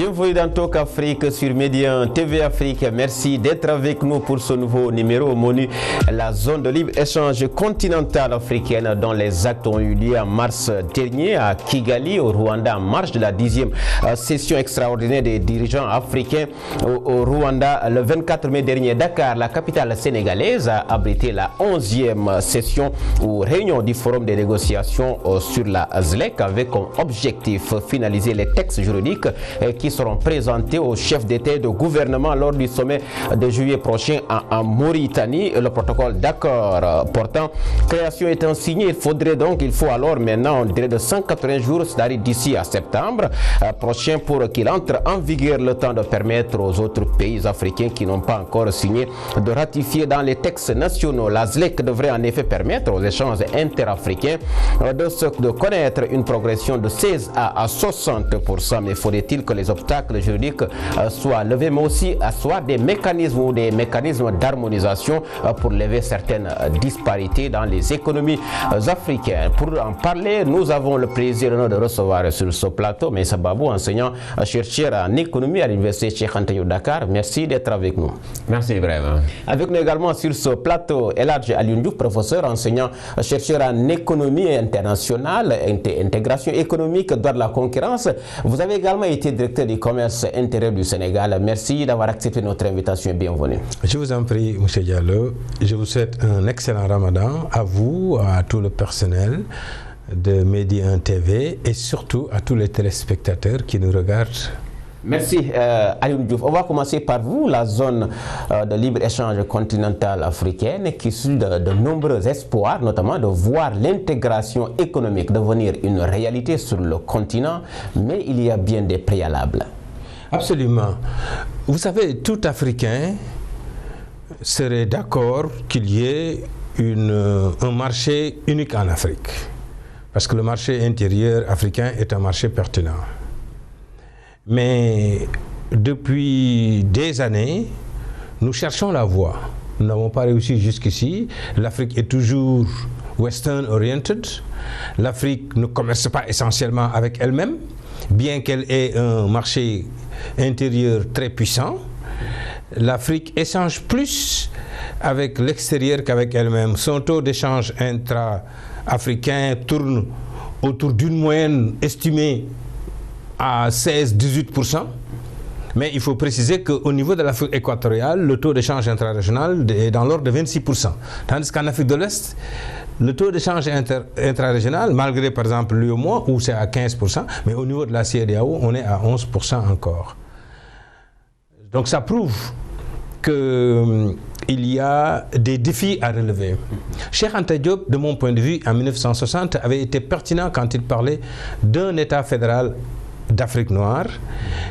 Bienvenue dans Talk Afrique sur Média TV Afrique. Merci d'être avec nous pour ce nouveau numéro au menu. La zone de libre-échange continentale africaine dont les actes ont eu lieu en mars dernier à Kigali, au Rwanda, en marge de la 10e session extraordinaire des dirigeants africains au Rwanda. Le 24 mai dernier, Dakar, la capitale sénégalaise, a abrité la 11e session ou réunion du forum de négociations sur la ZLEC avec comme objectif finaliser les textes juridiques qui seront présentés aux chefs d'État et de gouvernement lors du sommet de juillet prochain en Mauritanie. Le protocole d'accord portant création étant signé, il faut alors maintenant un délai de 180 jours, c'est-à-dire d'ici à septembre prochain pour qu'il entre en vigueur, le temps de permettre aux autres pays africains qui n'ont pas encore signé de ratifier dans les textes nationaux. La ZLEC devrait en effet permettre aux échanges interafricains de connaître une progression de 16 à 60%. Mais faudrait-il que les obstacles juridiques soient levés, mais aussi soit des mécanismes d'harmonisation pour lever certaines disparités dans les économies africaines. Pour en parler, nous avons le plaisir de recevoir sur ce plateau Meissa Babou, enseignant-chercheur en économie à l'Université Cheikh Anta Diop Dakar. Merci d'être avec nous. Merci Ibrahim. Avec nous également sur ce plateau, El Hadji Alioune Diouf, professeur, enseignant-chercheur en économie internationale, intégration économique, droit de la concurrence. Vous avez également été directeur du commerce intérieur du Sénégal. Merci d'avoir accepté notre invitation et bienvenue. Je vous en prie, M. Diallo. Je vous souhaite un excellent Ramadan à vous, à tout le personnel de Média TV et surtout à tous les téléspectateurs qui nous regardent. Merci Alioune Diouf. On va commencer par vous, la zone de libre-échange continentale africaine qui suscite de nombreux espoirs, notamment de voir l'intégration économique devenir une réalité sur le continent, mais il y a bien des préalables. Absolument. Vous savez, tout Africain serait d'accord qu'il y ait un marché unique en Afrique, parce que le marché intérieur africain est un marché pertinent. Mais depuis des années, nous cherchons la voie. Nous n'avons pas réussi jusqu'ici. L'Afrique est toujours western oriented. L'Afrique ne commerce pas essentiellement avec elle-même, bien qu'elle ait un marché intérieur très puissant. L'Afrique échange plus avec l'extérieur qu'avec elle-même. Son taux d'échange intra-africain tourne autour d'une moyenne estimée à 16-18%, mais il faut préciser qu'au niveau de l'Afrique équatoriale, le taux d'échange intra-régional est dans l'ordre de 26%. Tandis qu'en Afrique de l'Est, le taux d'échange intra-régional, malgré par exemple l'UEMOA, où c'est à 15%, mais au niveau de la CEDEAO, on est à 11% encore. Donc ça prouve qu'il y a des défis à relever. Cheikh Anta Diop, de mon point de vue, en 1960, avait été pertinent quand il parlait d'un État fédéral d'Afrique noire,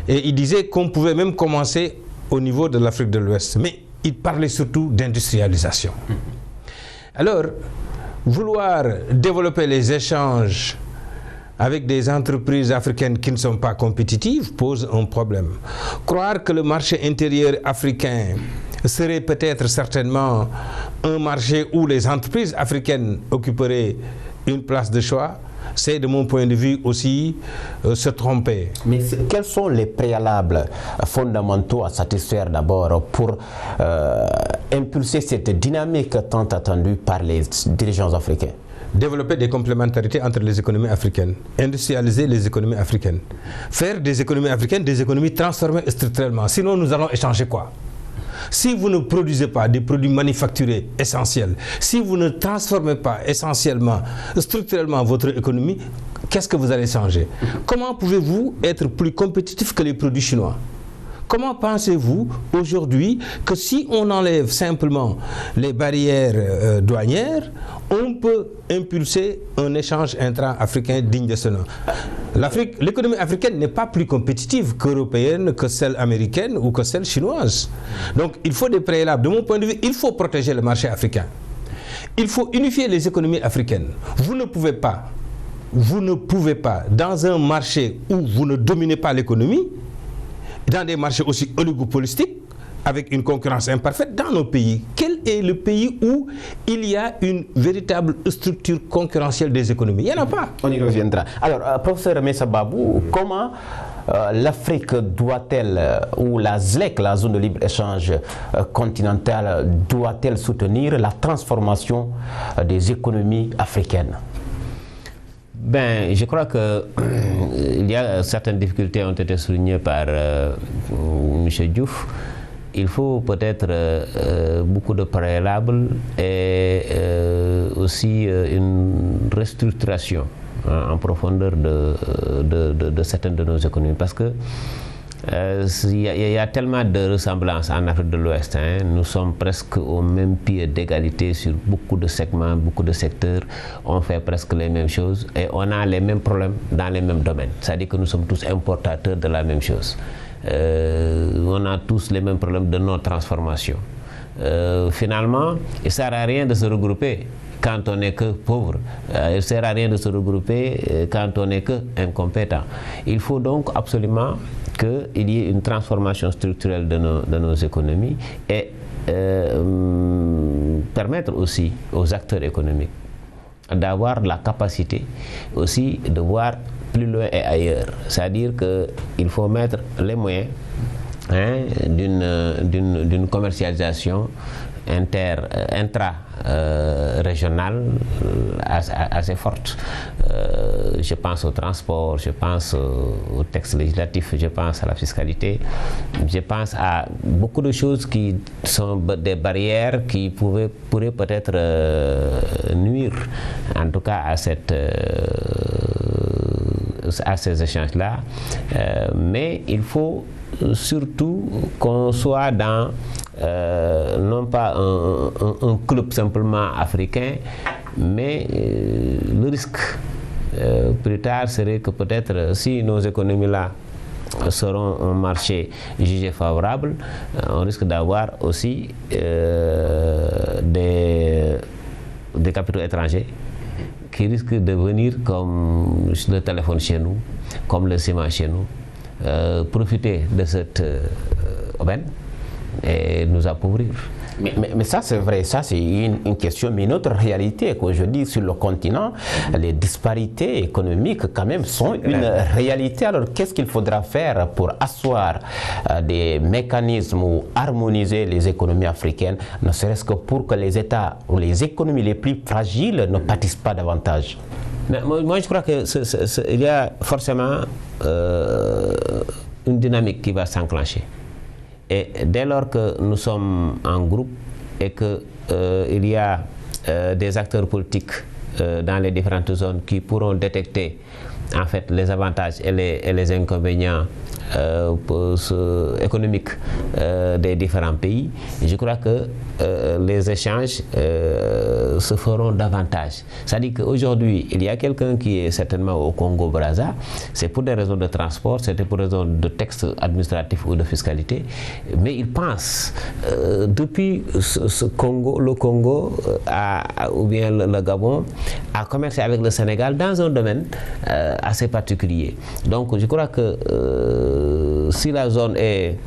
et il disait qu'on pouvait même commencer au niveau de l'Afrique de l'Ouest, mais il parlait surtout d'industrialisation. Alors, vouloir développer les échanges avec des entreprises africaines qui ne sont pas compétitives pose un problème. Croire que le marché intérieur africain serait peut-être certainement un marché où les entreprises africaines occuperaient une place de choix, c'est de mon point de vue aussi se tromper. Mais quels sont les préalables fondamentaux à satisfaire d'abord pour impulser cette dynamique tant attendue par les dirigeants africains? Développer des complémentarités entre les économies africaines, industrialiser les économies africaines, faire des économies africaines des économies transformées structurellement. Sinon, nous allons échanger quoi? Si vous ne produisez pas des produits manufacturés essentiels, si vous ne transformez pas essentiellement, structurellement votre économie, qu'est-ce que vous allez changer? Comment pouvez-vous être plus compétitif que les produits chinois? Comment pensez-vous aujourd'hui que si on enlève simplement les barrières douanières, on peut impulser un échange intra-africain digne de ce nom? L'économie africaine n'est pas plus compétitive qu'européenne, que celle américaine ou que celle chinoise. Donc il faut des préalables. De mon point de vue, il faut protéger le marché africain. Il faut unifier les économies africaines. Vous ne pouvez pas, dans un marché où vous ne dominez pas l'économie, dans des marchés aussi oligopolistiques, avec une concurrence imparfaite dans nos pays. Quel est le pays où il y a une véritable structure concurrentielle des économies? Il n'y en a pas. On y reviendra. Alors, professeur Meissa Babou, comment l'Afrique doit-elle, ou la ZLEC, la zone de libre-échange continentale, doit-elle soutenir la transformation des économies africaines? Ben, je crois que il y a certaines difficultés ont été soulignées par M. Diouf. Il faut peut-être beaucoup de préalables et aussi une restructuration en profondeur de certaines de nos économies, parce que il y a tellement de ressemblances en Afrique de l'Ouest. Nous sommes presque au même pied d'égalité sur beaucoup de segments, beaucoup de secteurs. On fait presque les mêmes choses et on a les mêmes problèmes dans les mêmes domaines. C'est-à-dire que nous sommes tous importateurs de la même chose. On a tous les mêmes problèmes de non-transformation. Finalement, il ne sert à rien de se regrouper quand on n'est que pauvre. Il ne sert à rien de se regrouper quand on n'est que incompétent. Il faut donc absolument qu'il y ait une transformation structurelle de nos économies et permettre aussi aux acteurs économiques d'avoir la capacité aussi de voir plus loin et ailleurs. C'est-à-dire qu'il faut mettre les moyens d'une commercialisation intra-régionale assez forte. Je pense au transport, je pense au texte législatif, je pense à la fiscalité, je pense à beaucoup de choses qui sont des barrières qui pourraient peut-être nuire, en tout cas à ces échanges-là. Mais il faut surtout qu'on soit dans non pas un club simplement africain, mais le risque plus tard serait que peut-être si nos économies-là seront un marché jugé favorable, on risque d'avoir aussi des capitaux étrangers qui risquent de venir comme le téléphone chez nous, comme le ciment chez nous, profiter de cette aubaine et nous appauvrir. Mais ça c'est vrai, ça c'est une question, mais une autre réalité qu'aujourd'hui sur le continent, les disparités économiques quand même sont une réalité. Alors qu'est-ce qu'il faudra faire pour asseoir des mécanismes ou harmoniser les économies africaines, ne serait-ce que pour que les États ou les économies les plus fragiles ne pâtissent pas davantage? Mais moi je crois qu'il y a forcément une dynamique qui va s'enclencher. Et dès lors que nous sommes en groupe et qu'il y a des acteurs politiques dans les différentes zones qui pourront détecter en fait les avantages et les inconvénients économiques des différents pays, je crois que les échanges se feront davantage. C'est-à-dire qu'aujourd'hui, il y a quelqu'un qui est certainement au Congo-Brazza, c'est pour des raisons de transport, c'était pour des raisons de texte administratif ou de fiscalité, mais il pense depuis le Congo ou bien le Gabon à commercer avec le Sénégal dans un domaine assez particulier. Donc je crois que si la zone est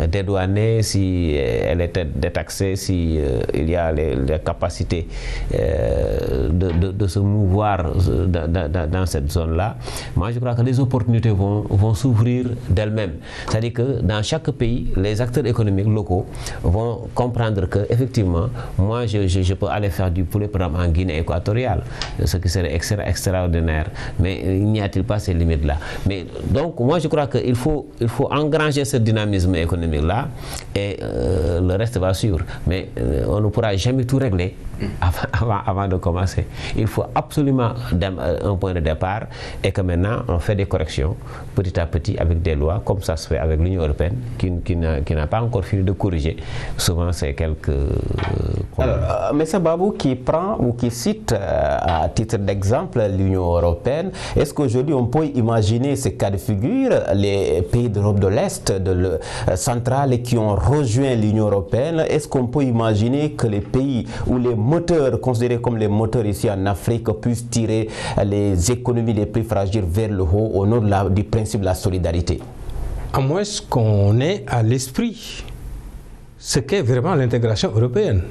dédouanée, si elle est détaxée, si il y a les capacités de se mouvoir dans cette zone-là, moi je crois que les opportunités vont s'ouvrir d'elles-mêmes. C'est-à-dire que dans chaque pays, les acteurs économiques locaux vont comprendre que effectivement, moi je peux aller faire du poulet par exemple en Guinée équatoriale, ce qui serait extraordinaire. Mais n'y a-t-il pas ces limites-là? Mais donc moi je crois qu'il faut engranger ce dynamisme économique-là et le reste va suivre. Mais on ne pourra jamais tout régler avant de commencer. Il faut absolument un point de départ et que maintenant on fait des corrections petit à petit avec des lois, comme ça se fait avec l'Union européenne qui n'a pas encore fini de corriger souvent ces quelques problèmes. Alors, M. Babou qui prend ou qui cite à titre d'exemple l'Union européenne, est-ce qu'aujourd'hui on peut imaginer ces cas de figure, les pays d'Europe de l'Est, centrale qui ont rejoint l'Union européenne, est-ce qu'on peut imaginer que les pays ou les moteurs considérés comme les moteurs ici en Afrique puissent tirer les économies les plus fragiles vers le haut au nom du principe de la solidarité? À moins qu'on ait à l'esprit ce qu'est vraiment l'intégration européenne.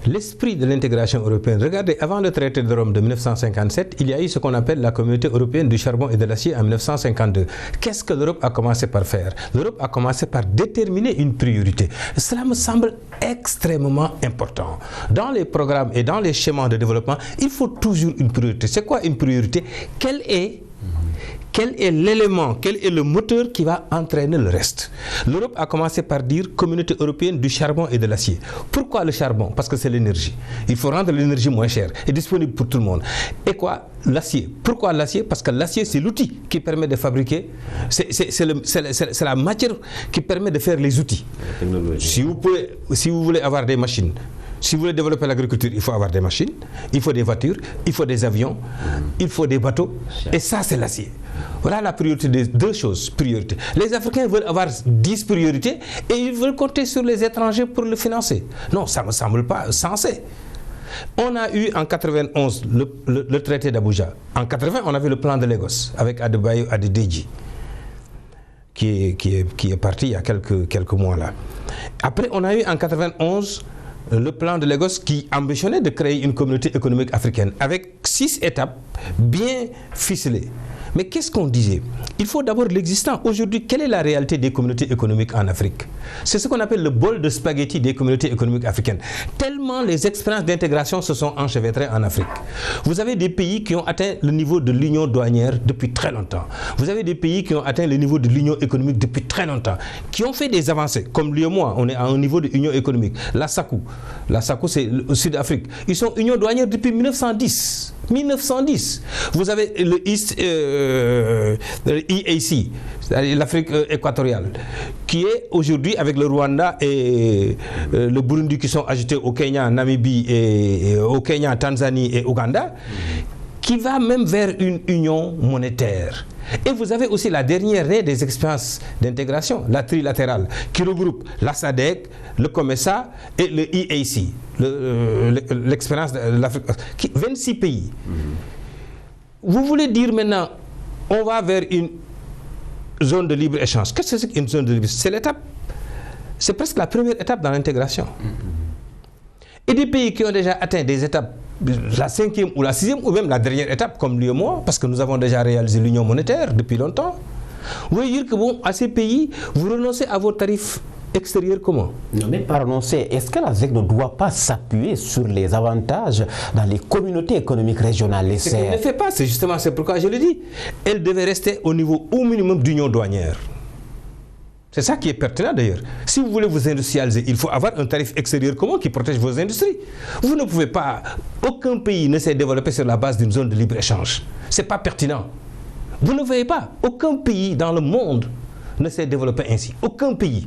L'esprit de l'intégration européenne. Regardez, avant le traité de Rome de 1957, il y a eu ce qu'on appelle la communauté européenne du charbon et de l'acier en 1952. Qu'est-ce que l'Europe a commencé par faire? L'Europe a commencé par déterminer une priorité. Cela me semble extrêmement important. Dans les programmes et dans les schémas de développement, il faut toujours une priorité. C'est quoi une priorité? Quel est l'élément, quel est le moteur qui va entraîner le reste? L'Europe a commencé par dire communauté européenne du charbon et de l'acier. Pourquoi le charbon? Parce que c'est l'énergie. Il faut rendre l'énergie moins chère et disponible pour tout le monde. Et quoi? L'acier. Pourquoi l'acier? Parce que l'acier, c'est l'outil qui permet de fabriquer, c'est la matière qui permet de faire les outils. Si vous voulez avoir des machines, si vous voulez développer l'agriculture, il faut avoir des machines, il faut des voitures, il faut des avions, il faut des bateaux. Et ça, c'est l'acier. Voilà la priorité des deux choses. Priorité. Les Africains veulent avoir 10 priorités et ils veulent compter sur les étrangers pour le financer. Non, ça ne me semble pas sensé. On a eu en 91 le traité d'Abuja. En 80, on avait le plan de Lagos avec Adebayo Adedeji qui est parti il y a quelques mois là. Après, on a eu en 91 le plan de Lagos qui ambitionnait de créer une communauté économique africaine avec 6 étapes bien ficelées. Mais qu'est-ce qu'on disait? Il faut d'abord l'existant. Aujourd'hui, quelle est la réalité des communautés économiques en Afrique? C'est ce qu'on appelle le bol de spaghetti des communautés économiques africaines. Tellement les expériences d'intégration se sont enchevêtrées en Afrique. Vous avez des pays qui ont atteint le niveau de l'union douanière depuis très longtemps. Vous avez des pays qui ont atteint le niveau de l'union économique depuis très longtemps, qui ont fait des avancées. Comme l'UEMOA, on est à un niveau de l'union économique. La SACU, c'est le Sud-Afrique. Ils sont union douanière depuis 1910. 1910. Vous avez le EAC, l'Afrique équatoriale, qui est aujourd'hui avec le Rwanda et le Burundi qui sont ajoutés au Kenya, Namibie et au Kenya, Tanzanie et Ouganda, qui va même vers une union monétaire. Et vous avez aussi la dernière des expériences d'intégration, la trilatérale, qui regroupe la SADC, le COMESA et le EAC, l'expérience de l'Afrique, 26 pays. Vous voulez dire maintenant, on va vers une zone de libre-échange. Qu'est-ce que c'est qu'une zone de libre-échange? C'est l'étape, c'est presque la première étape dans l'intégration. Et des pays qui ont déjà atteint des étapes, la 5e ou la 6e ou même la dernière étape comme l'UEMOA, parce que nous avons déjà réalisé l'union monétaire depuis longtemps. Vous voulez dire que bon, à ces pays, vous renoncez à vos tarifs extérieurs comment? Non, mais pas renoncer. Est-ce que la ZEC ne doit pas s'appuyer sur les avantages dans les communautés économiques régionales? Ce qu'elle ne fait pas, c'est justement pourquoi je le dis. Elle devait rester au niveau au minimum d'union douanière. C'est ça qui est pertinent d'ailleurs. Si vous voulez vous industrialiser, il faut avoir un tarif extérieur commun qui protège vos industries. Vous ne pouvez pas, aucun pays ne s'est développé sur la base d'une zone de libre-échange. Ce n'est pas pertinent. Vous ne voyez pas, aucun pays dans le monde ne s'est développé ainsi. Aucun pays.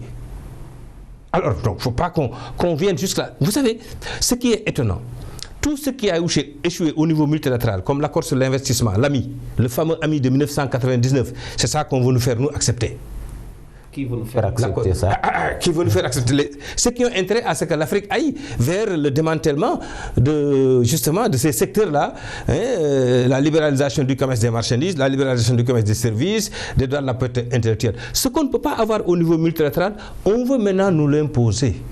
Alors, donc, il ne faut pas qu'on vienne jusque-là. Vous savez, ce qui est étonnant, tout ce qui a échoué au niveau multilatéral, comme l'accord sur l'investissement, l'AMI, le fameux AMI de 1999, c'est ça qu'on veut nous faire nous accepter. Qui veut nous faire accepter ça? Qui veut nous faire accepter ceux qui ont intérêt à ce que l'Afrique aille vers le démantèlement de ces secteurs-là, la libéralisation du commerce des marchandises, la libéralisation du commerce des services, des droits de la propriété intellectuelle. Ce qu'on ne peut pas avoir au niveau multilatéral, on veut maintenant nous l'imposer.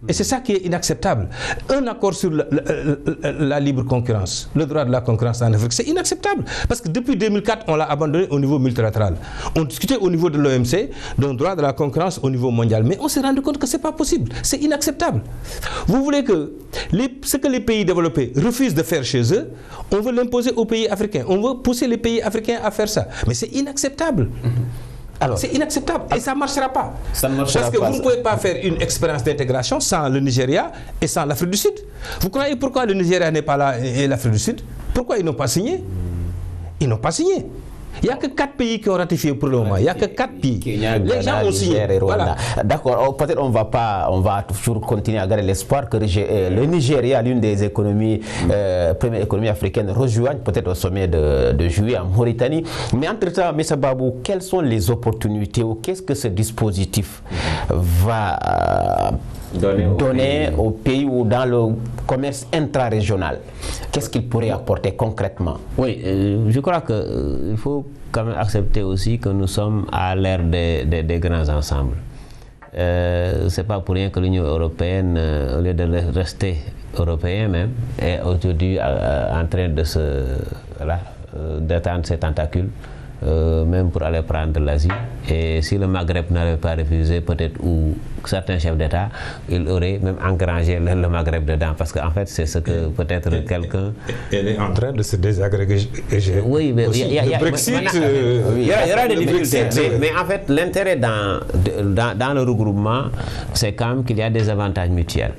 Et c'est ça qui est inacceptable. Un accord sur la libre concurrence, le droit de la concurrence en Afrique, c'est inacceptable. Parce que depuis 2004, on l'a abandonné au niveau multilatéral. On discutait au niveau de l'OMC d'un droit de la concurrence au niveau mondial. Mais on s'est rendu compte que ce n'est pas possible. C'est inacceptable. Vous voulez que ce que les pays développés refusent de faire chez eux, on veut l'imposer aux pays africains. On veut pousser les pays africains à faire ça. Mais c'est inacceptable. C'est inacceptable et ça ne marchera pas. Ça ne marchera Parce que vous ne pouvez pas faire une expérience d'intégration sans le Nigeria et sans l'Afrique du Sud. Vous croyez pourquoi le Nigeria n'est pas là et l'Afrique du Sud? Pourquoi ils n'ont pas signé? Ils n'ont pas signé. Il n'y a que 4 pays qui ont ratifié pour le moment. Il n'y a que 4 pays. Les gens ont signé. Voilà. D'accord. Peut-être on va toujours continuer à garder l'espoir que le Nigeria, l'une des économies, première économie africaine, rejoigne peut-être au sommet de juillet en Mauritanie. Mais entre-temps, M. Babou, quelles sont les opportunités ou qu'est-ce que ce dispositif va donner au pays ou dans le commerce intra-régional? Qu'est-ce qu'il pourrait apporter concrètement? Oui, je crois qu'il faut quand même accepter aussi que nous sommes à l'ère des grands ensembles. C'est pas pour rien que l'Union européenne, au lieu de rester européen même, est aujourd'hui en train de d'étendre ses tentacules, même pour aller prendre l'Asie. Et si le Maghreb n'avait pas refusé, peut-être, ou certains chefs d'État, ils auraient même engrangé le Maghreb dedans, parce qu'en fait, c'est ce que peut-être quelqu'un... Elle est en train de se désagréger. Oui, mais il y aura des difficultés. Mais en fait, l'intérêt dans le regroupement, c'est quand même qu'il y a des avantages mutuels.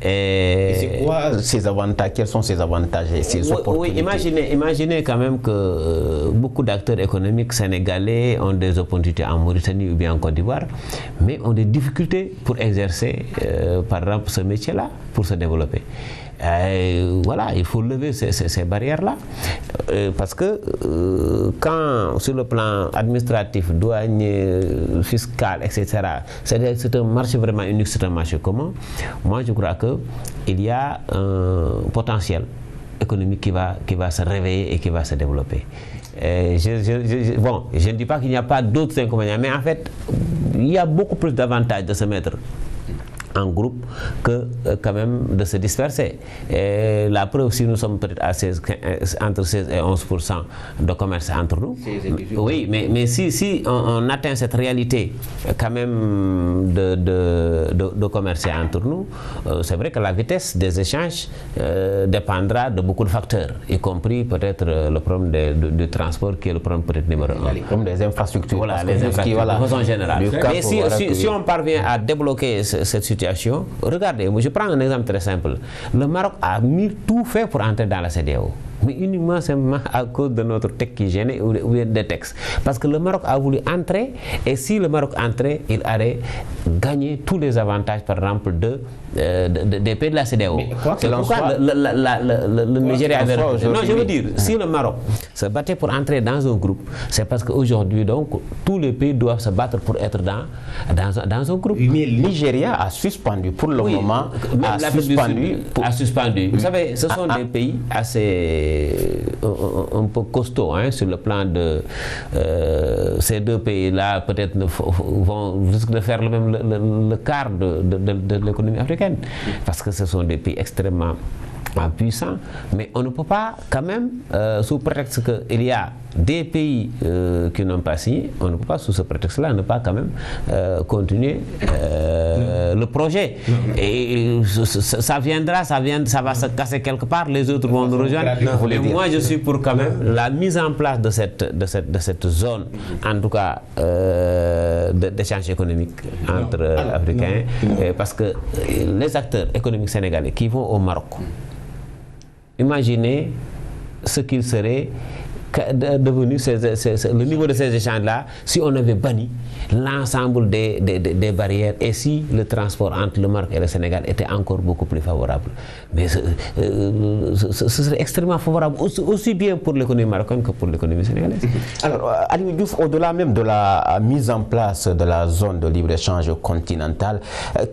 Et c'est quoi ces avantages? Quels sont ces avantages et ces opportunités? Oui, imaginez quand même que beaucoup d'acteurs économiques sénégalais ont des opportunités en Mauritanie ou bien en Côte d'Ivoire, mais ont des difficultés pour exercer, par exemple, ce métier-là, pour se développer. Voilà, il faut lever ces barrières-là, parce que quand, sur le plan administratif, douanier, fiscal, etc., c'est un marché vraiment unique, c'est un marché commun. Moi, je crois qu'il y a un potentiel économique qui va se réveiller et qui va se développer. Bon, je ne dis pas qu'il n'y a pas d'autres inconvénients, mais en fait, il y a beaucoup plus d'avantages de se mettre en groupe que quand même de se disperser. Et la preuve, si nous sommes peut-être à entre 16 et 11% de commerce entre nous, oui, mais si on atteint cette réalité quand même de commercer entre nous, c'est vrai que la vitesse des échanges dépendra de beaucoup de facteurs, y compris peut-être le problème du transport, qui est le problème peut-être numéro 1. Les problèmes des infrastructures. Voilà, les infrastructures de façon générale. Mais si on parvient à débloquer cette situation, regardez, je prends un exemple très simple. Le Maroc a tout fait pour entrer dans la CEDEAO, mais uniquement à cause de notre texte qui gênait ou des textes. Parce que le Maroc a voulu entrer, et si le Maroc entrait, il allait gagner tous les avantages, par exemple, des pays de la CEDEAO. C'est pourquoi le Nigeria avait refusé. Non, je veux dire, si le Maroc se battait pour entrer dans un groupe, c'est parce qu'aujourd'hui, donc, tous les pays doivent se battre pour être dans un groupe. Mais le Nigeria a suspendu, pour le moment, a suspendu. Vous savez, ce sont des pays assez un peu costauds, hein, sur le plan de ces deux pays-là, peut-être risquent de faire le quart de l'économie africaine, parce que ce sont des pays extrêmement puissants, mais on ne peut pas quand même, sous prétexte qu'il y a des pays qui n'ont pas signé, on ne peut pas sous ce prétexte-là ne pas quand même continuer le projet. Et ça va se casser quelque part, les autres vont nous rejoindre. Mais moi je suis pour quand même la mise en place de cette zone, en tout cas d'échange économique entre Africains, parce que les acteurs économiques sénégalais qui vont au Maroc, imaginez ce qu'il serait devenu le niveau de ces échanges-là si on avait banni l'ensemble des barrières et si le transport entre le Maroc et le Sénégal était encore beaucoup plus favorable. Mais ce serait extrêmement favorable aussi bien pour l'économie marocaine que pour l'économie sénégalaise. Alors, Aliou Diouf, au-delà même de la mise en place de la zone de libre-échange continentale,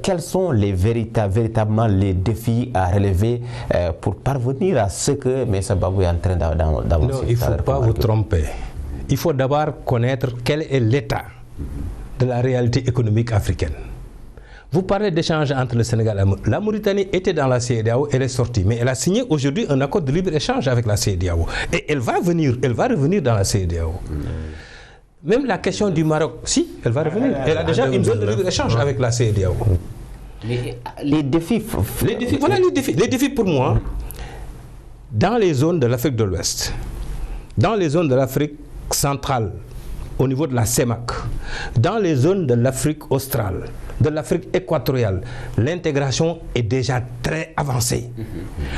quels sont véritablement les défis à relever pour parvenir à ce que M. Babou est en train d'avancer? Non, il ne faut pas vous tromper. Il faut d'abord connaître quel est l'état de la réalité économique africaine. Vous parlez d'échange entre le Sénégal et la Mauritanie était dans la CEDEAO, elle est sortie, mais elle a signé aujourd'hui un accord de libre-échange avec la CEDEAO. Et elle va revenir dans la CEDEAO. Même la question du Maroc, si, elle va revenir. Elle a déjà une zone de libre-échange avec la CEDEAO. Mais les défis... Voilà les défis. Les défis pour moi, dans les zones de l'Afrique de l'Ouest, dans les zones de l'Afrique centrale, au niveau de la CEMAC, dans les zones de l'Afrique australe, de l'Afrique équatoriale, l'intégration est déjà très avancée.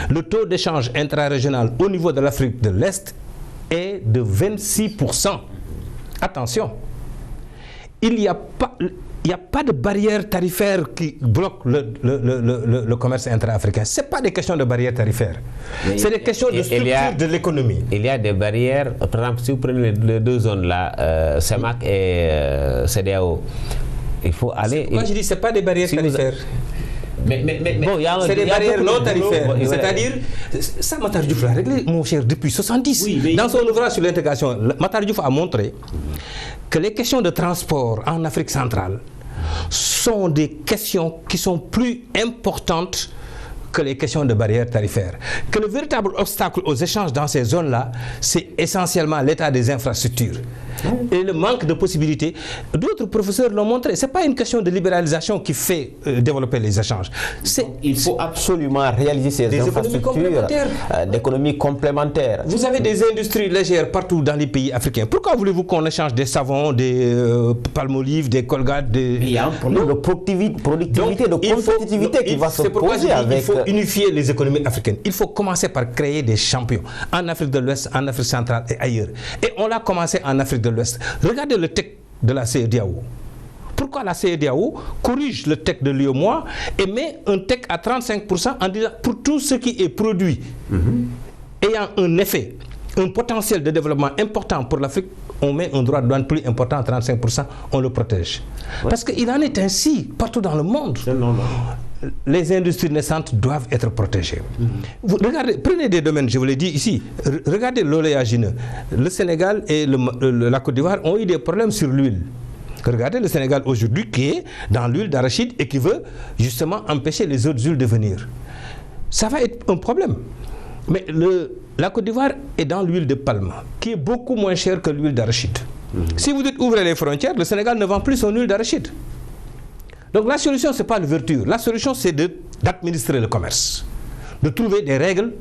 Le taux d'échange intra-régional au niveau de l'Afrique de l'Est est de 26%. Attention, il n'y a pas de barrière tarifaire qui bloque le commerce intra-africain. Ce n'est pas des questions de barrières tarifaires. C'est des questions de structure de l'économie. Il y a des barrières, par exemple, si vous prenez les deux zones-là, CEMAC et CEDEAO, il faut aller... Moi je dis, ce n'est pas des barrières tarifaires. Mais bon, c'est des barrières non tarifaires. C'est-à-dire, ça, Matar Diouf l'a réglé, mon cher, depuis 1970. Oui, dans son ouvrage sur l'intégration, Matar Diouf a montré que les questions de transport en Afrique centrale sont des questions qui sont plus importantes que les questions de barrières tarifaires. Que le véritable obstacle aux échanges dans ces zones-là, c'est essentiellement l'état des infrastructures et le manque de possibilités. D'autres professeurs l'ont montré. Ce n'est pas une question de libéralisation qui fait développer les échanges. Il faut absolument réaliser ces infrastructures d'économie complémentaire. Vous avez des industries légères partout dans les pays africains. Pourquoi voulez-vous qu'on échange des savons, des palmolives, des Colgate, Il y a un problème de productivité, de compétitivité qui va se poser avec... Il faut unifier les économies africaines. Il faut commencer par créer des champions en Afrique de l'Ouest, en Afrique centrale et ailleurs. Et on l'a commencé en Afrique de l'Ouest. Regardez le texte de la CEDEAO. Pourquoi la CEDEAO corrige le texte de l'UEMOA et met un texte à 35% en disant pour tout ce qui est produit ayant un effet, un potentiel de développement important pour l'Afrique, on met un droit de douane plus important à 35%, on le protège. Parce qu'il en est ainsi partout dans le monde. Les industries naissantes doivent être protégées. Vous regardez, prenez des domaines, je vous l'ai dit ici, regardez l'oléagineux. Le Sénégal et la Côte d'Ivoire ont eu des problèmes sur l'huile. Regardez le Sénégal aujourd'hui qui est dans l'huile d'arachide et qui veut justement empêcher les autres huiles de venir. Ça va être un problème. Mais la Côte d'Ivoire est dans l'huile de palme, qui est beaucoup moins chère que l'huile d'arachide. Si vous dites ouvrez les frontières, le Sénégal ne vend plus son huile d'arachide. Donc la solution, ce n'est pas l'ouverture. La solution, c'est d'administrer le commerce, de trouver des règles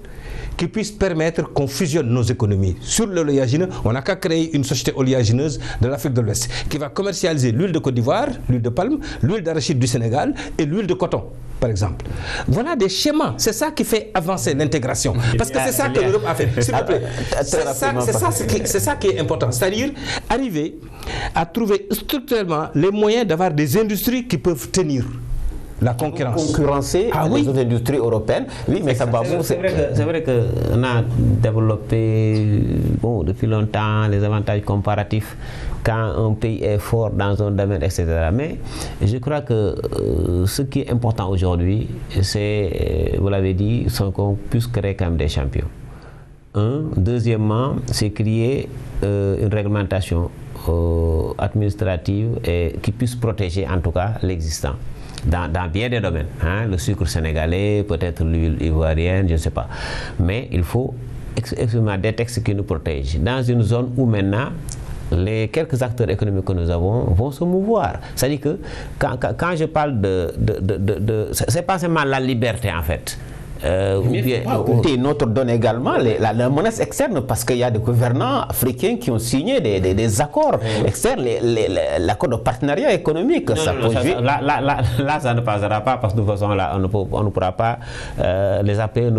qui puissent permettre qu'on fusionne nos économies. Sur l'oléagineux, on n'a qu'à créer une société oléagineuse de l'Afrique de l'Ouest qui va commercialiser l'huile de Côte d'Ivoire, l'huile de palme, l'huile d'arachide du Sénégal et l'huile de coton, par exemple. Voilà des schémas. C'est ça qui fait avancer l'intégration. Parce que c'est ça que l'Europe a fait. S'il vous plaît. C'est ça qui est important. C'est-à-dire arriver à trouver structurellement les moyens d'avoir des industries qui peuvent tenir la concurrence. Concurrencer les autres industries européennes. Oui, mais ça va vous. C'est vrai qu'on a développé depuis longtemps les avantages comparatifs quand un pays est fort dans un domaine, etc. Mais je crois que ce qui est important aujourd'hui, c'est, vous l'avez dit, c'est qu'on puisse créer quand même des champions. Deuxièmement, c'est créer une réglementation administrative et qui puisse protéger en tout cas l'existant. Dans bien des domaines, le sucre sénégalais, peut-être l'huile ivoirienne, je ne sais pas. Mais il faut des textes qui nous protègent. Dans une zone où maintenant, les quelques acteurs économiques que nous avons vont se mouvoir. C'est-à-dire que quand je parle c'est pas seulement la liberté en fait. Notre donne également la menace externe parce qu'il y a des gouvernants africains qui ont signé des accords externes, l'accord de partenariat économique. Là, ça ne passera pas parce que de toute façon, là, on ne pourra pas les appeler,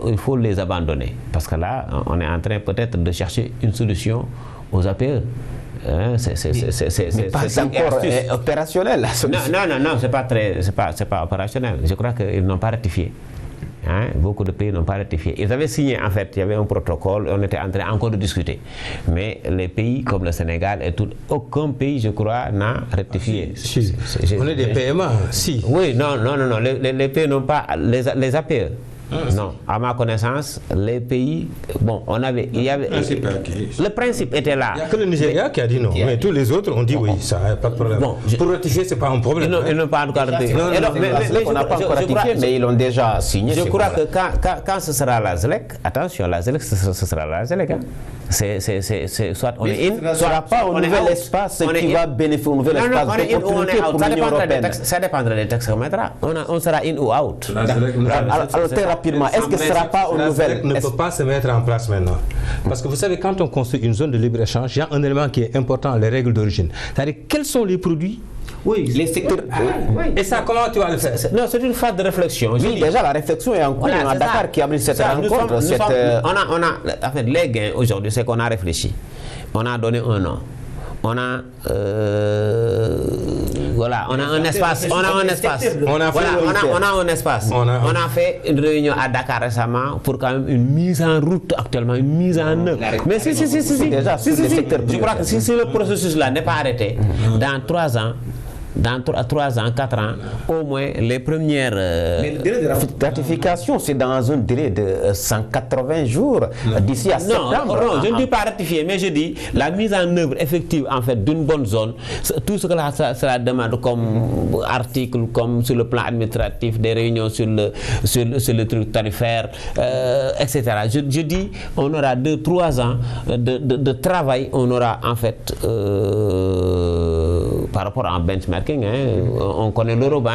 il faut les abandonner. Parce que là, on est en train peut-être de chercher une solution aux APE. C'est pas encore opérationnel. Non, c'est pas opérationnel. Je crois qu'ils n'ont pas ratifié. Beaucoup de pays n'ont pas ratifié. Ils avaient signé, en fait, il y avait un protocole, on était en train encore de discuter. Mais les pays comme le Sénégal et tout, aucun pays, je crois, n'a ratifié. On est des PMA, si. Oui, non, les pays n'ont pas, les APE. Non, à ma connaissance, les pays, il y avait, le principe était là. Il n'y a que le Nigeria qui a dit non, mais tous les autres ont dit oui, ça n'a pas de problème. Pour ratifier, ce n'est pas un problème. Ils n'ont pas encore ratifié. On n'a pas encore ratifié, mais ils l'ont déjà signé. Je crois que quand ce sera la ZLEC, attention, la ZLEC, ce sera la ZLEC. C'est soit on est in, soit pas un nouvel espace qui va bénéficier un nouvel espace d'opportunité pour l'Union européenne. Ça dépendra des textes qu'on mettra. On sera in ou out. Alors très rapidement, est-ce que ce ne sera pas un nouvel... ne peut pas se mettre en place maintenant. Parce que vous savez, quand on construit une zone de libre-échange, il y a un élément qui est important, les règles d'origine. C'est-à-dire, quels sont les produits? Oui, les secteurs. Et ça, comment tu vas le faire? Non, c'est une phase de réflexion. Oui, déjà, la réflexion est en cours à Dakar qui a pris cette rencontre. En fait, les gains aujourd'hui, c'est qu'on a réfléchi. On a donné un nom. On a un espace. On a fait une réunion à Dakar récemment pour quand même une mise en route actuellement, une mise en œuvre. Mais si. Déjà, Je crois que si le processus là n'est pas arrêté, dans 3 ans, dans 3 ans, 4 ans, au moins les premières... Mais le délai de ratification, c'est dans un délai de 180 jours d'ici à septembre. Non, je ne dis pas ratifier, mais je dis la mise en œuvre effective en fait d'une bonne zone, tout ce que cela demande comme article, comme sur le plan administratif, des réunions sur le truc tarifaire, etc. Je dis, on aura 2-3 ans de travail, on aura en fait, par rapport à un benchmarking, on connaît l'Europe,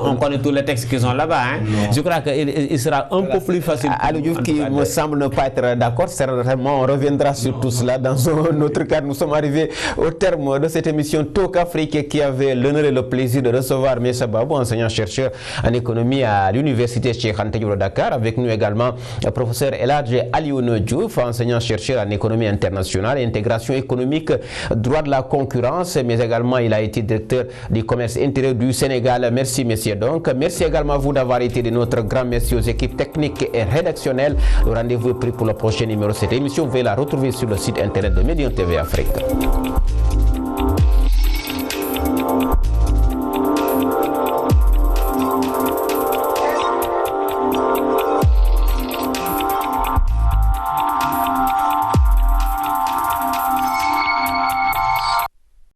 on connaît tous les textes qui sont là-bas. Je crois qu'il sera un peu plus facile. Aliou Diouf qui me semble ne pas être d'accord, certainement on reviendra sur tout cela dans un autre cadre. Nous sommes arrivés au terme de cette émission Talk Afrique qui avait l'honneur et le plaisir de recevoir Messa Babou, enseignant-chercheur en économie à l'université Cheikh Anta Diop de Dakar. Avec nous également le professeur El Hadji Alioune Diouf, enseignant-chercheur en économie internationale, intégration économique, droit de la concurrence, mais également il a été directeur du commerce intérieur du Sénégal. Merci messieurs donc. Merci également à vous d'avoir été de notre grand merci aux équipes techniques et rédactionnelles. Le rendez-vous est pris pour le prochain numéro de cette émission. Vous pouvez la retrouver sur le site internet de Médian TV Afrique.